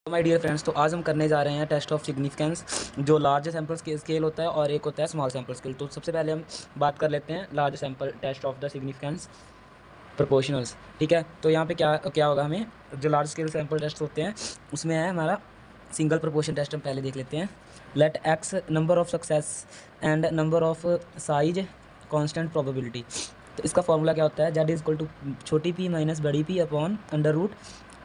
My dear friends, तो आज हम करने जा रहे हैं टेस्ट ऑफ सिग्निफिकेंस, जो लार्ज सैंपल स्केल होता है और एक होता है स्मॉल सैंपल स्केल। तो सबसे पहले हम बात कर लेते हैं large sample test of the significance proportionals. ठीक है, तो यहाँ पे क्या क्या होगा, हमें जो लार्ज स्केल सैंपल टेस्ट होते हैं उसमें है हमारा सिंगल प्रोपोर्शन टेस्ट। हम पहले देख लेते हैं। Let x number of success and number of size constant probability. तो इसका फॉर्मूला क्या होता है, जेड इज इक्वल टू छोटी पी माइनस बड़ी p upon under root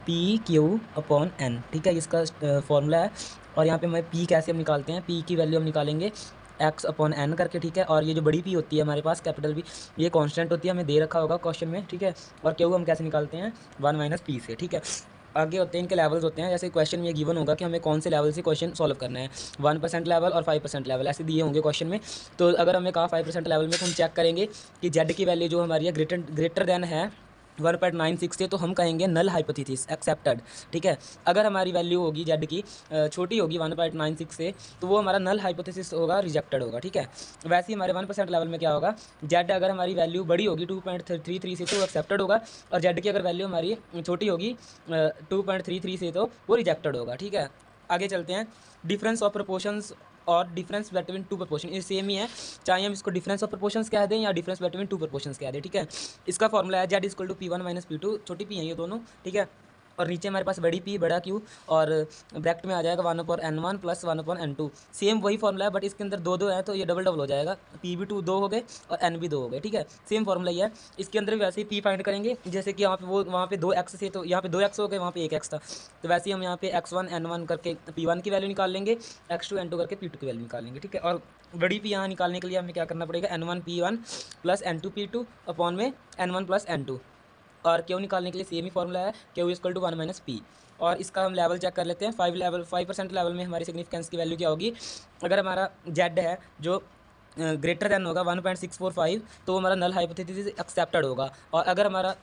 p q upon n. ठीक है, इसका फॉर्मूला है। और यहाँ पे मैं पी कैसे हम निकालते हैं, पी की वैल्यू हम निकालेंगे एक्स अपॉन एन करके। ठीक है, और ये जो बड़ी पी होती है हमारे पास कैपिटल पी, ये कांस्टेंट होती है, हमें दे रखा होगा क्वेश्चन में। ठीक है, और क्यू हम कैसे निकालते हैं, वन माइनस पी से। ठीक है, आगे होते हैं इनके लेवल्स होते हैं। जैसे क्वेश्चन में ये गिवन होगा कि हमें कौन से लेवल से क्वेश्चन सॉल्व करना है, 1% लेवल और 5% लेवल ऐसे दिए होंगे क्वेश्चन में। तो अगर हमें कहा 5% लेवल में, तो हम चेक करेंगे कि जेड की वैल्यू जो हमारी है ग्रेटर देन है 1.96 से, तो हम कहेंगे नल हाइपोथेसिस एक्सेप्टेड। ठीक है, अगर हमारी वैल्यू होगी जेड की छोटी होगी 1.96 से, तो वो हमारा नल हाइपोथेसिस होगा, रिजेक्टेड होगा। ठीक है, वैसे ही हमारे 1% लेवल में क्या होगा, जेड अगर हमारी वैल्यू बड़ी होगी 2.33 से, तो वो एक्सेप्टेड होगा, और जेड की अगर वैल्यू हमारी छोटी होगी 2.33 से, तो वो रिजेक्टेड होगा। ठीक है, आगे चलते हैं। डिफरेंस ऑफ प्रोपोर्शंस और डिफरेंस बिटवीन टू प्रोपोर्शन, ये सेम ही है, चाहे हम इसको डिफरेंस ऑफ प्रोपोर्शंस कह दें या डिफरेंस बिटवीन टू प्रोपोर्शंस कह दें। ठीक है, इसका फॉर्मूला है z equal to p one minus p two, छोटी पी है ये दोनों। ठीक है, और नीचे हमारे पास बड़ी पी बड़ा क्यू, और ब्रैकेट में आ जाएगा 1/n1 प्लस 1/n2। सेम वही फॉर्मूला है, बट इसके अंदर दो दो है, तो ये डबल डबल हो जाएगा। पी भी 2 दो हो गए और एन भी 2 हो गए। ठीक है, सेम फॉर्मूला ही है। इसके अंदर भी वैसे ही पी फाइंड करेंगे, जैसे कि यहाँ पे वहाँ पे 2x थे, तो यहाँ पे 2x हो गए, वहाँ पे 1x था। तो वैसे ही हम यहाँ पे x1 n1 करके p1 की वैल्यू निकाल लेंगे, x2 n2 करके p2 की वैल्यू निकाल लेंगे। ठीक है, और बड़ी पी यहाँ निकालने के लिए हमें क्या करना पड़ेगा, n1 p1 plus n2 p2 upon में n1 प्लस n2। और क्यू निकालने के लिए सेम ही फॉर्मूला है, q equal to 1 minus p. और इसका हम लेवल चेक कर लेते हैं। 5% लेवल में हमारी सिग्निफिकेंस की वैल्यू क्या होगी, अगर हमारा जेड है जो ग्रेटर देन होगा 1.645, तो वो हमारा नल हाइपोथेसिस एक्सेप्टेड होगा। और अगर हमारा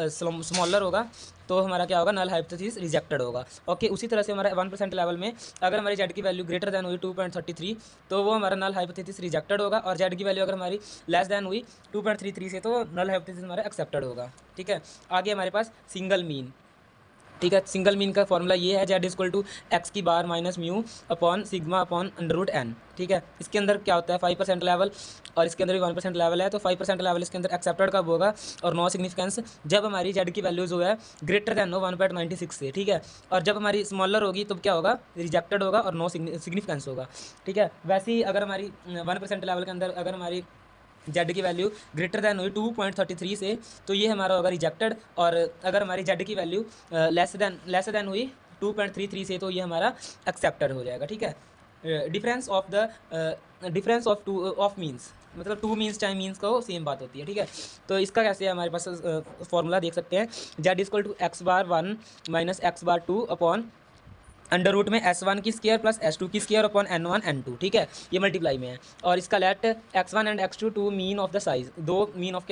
स्मॉलर होगा, तो हमारा क्या होगा, नल हाइपोथेसिस रिजेक्टेड होगा। ओके, उसी तरह से हमारा 1% लेवल में अगर हमारी जेड की वैल्यू ग्रेटर देन हुई 2.33, तो वो हमारा नल हाइपोथेसिस रिजेक्टेड होगा। और जेड की वैल्यू अगर हमारी लेस देन हुई 2.33 से, तो नल हाइपोथेसिस हमारा एक्सेप्टेड होगा। ठीक है, आगे हमारे पास सिंगल मीन। ठीक है, सिंगल मीन का फॉर्मूला ये है, जेड इक्वल टू एक्स की bar minus mu upon sigma upon under root n. ठीक है, इसके अंदर क्या होता है 5% लेवल, और इसके अंदर भी 1% लेवल है। तो 5% लेवल इसके अंदर एक्सेप्टेड कब होगा, और नो सिग्निफिकेंस जब हमारी जेड की वैल्यू जो है ग्रेटर देन हो 1.96 से। ठीक है, और जब हमारी स्मॉलर होगी तो क्या होगा, रिजेक्टेड होगा और नो सिग्निफिकेंस होगा। ठीक है, वैसे ही अगर हमारी 1% लेवल के अंदर अगर हमारी जेड की वैल्यू ग्रेटर दैन हुई 2.33 से, तो ये हमारा होगा रिजेक्टेड। और अगर हमारी जेड की वैल्यू लेस देन हुई 2.33 से, तो ये हमारा एक्सेप्टेड हो जाएगा। ठीक है, डिफरेंस ऑफ मीन्स, मतलब टू मीन्स चाहे मीन्स का हो, सेम बात होती है। ठीक है, तो इसका कैसे है, हमारे पास फॉर्मूला देख सकते हैं। Z equal to x bar 1 minus x bar 2 upon under root में S1 की स्केयर प्लस S2 की स्केयर अपॉन N1 N2। ठीक है, ये मल्टीप्लाई में है। और इसका let X1 and X2 two mean of the size, दो मीन ऑफ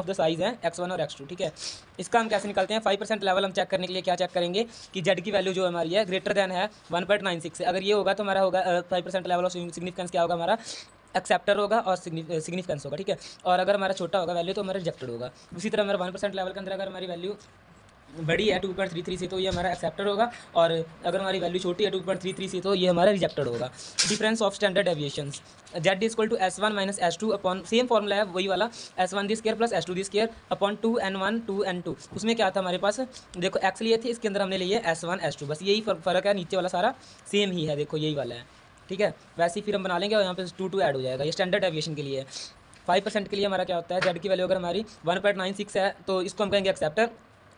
द साइज हैं X1 और X2। ठीक है, इसका हम कैसे निकालते हैं, 5% लेवल हम चेक करने के लिए क्या चेक करेंगे कि जेड की वैल्यू जो हमारी है ग्रेटर देन है 1.96 से। अगर ये होगा तो हमारा होगा 5% लेवल ऑफ सिग्निफिकेंस क्या होगा, हमारा एक्सेप्टर होगा और सिग्निफिकेंस होगा। ठीक है, और अगर हमारा छोटा होगा वैल्यू, तो हमारा रिजेक्टेड होगा। उसी तरह हमारा 1% लेवल के अंदर अगर हमारी वैल्यू बड़ी है 2.33 से, तो ये हमारा एक्सेप्टेड होगा। और अगर हमारी वैल्यू छोटी है 2.33 से, तो ये हमारा रिजेक्टेड होगा। Difference of standard deviations, z equal to S1 minus S2 upon, same formula है वही वाला, S1 the square plus S2 the square upon 2N1 2N2। उसमें क्या था हमारे पास, देखो एक्स लिए थे, इसके अंदर हमने लिए S1 S2, बस यही फ़र्क है, नीचे वाला सारा सेम ही है, देखो यही वाला है। ठीक है, वैसे ही फिर हम बना लेंगे और यहाँ पे 2 ऐड हो जाएगा। ये स्टैंडर्ड डेविएशन के लिए है। 5% के लिए हमारा क्या होता है, जेड की वैल्यू अगर हमारी 1.96 है, तो इसको हम कहेंगे एक्सेप्टर।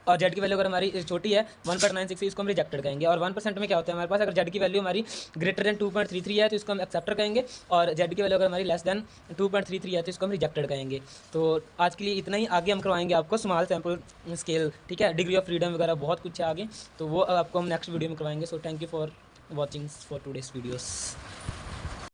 और जेड की वैल्यू अगर हमारी छोटी है 1.96, इसको हम रिजेक्टेड कहेंगे। और 1% में क्या होता है हमारे पास, अगर जेड की वैल्यू हमारी ग्रेटर देन 2.33 है, तो इसको हम एक्सेप्टर कहेंगे। और जेड की वैल्यू अगर हमारी लेस देन 2.33 है, तो इसको हम रिजेक्टेड कहेंगे। तो आज के लिए इतना ही, आगे हम करवाएंगे आपको स्मॉल सैम्पल स्केल। ठीक है, डिग्री ऑफ फ्रीडम वगैरह बहुत कुछ है आगे, तो वो आपको हम नेक्स्ट वीडियो में करवाएंगे। So thank you for watching for today's videos.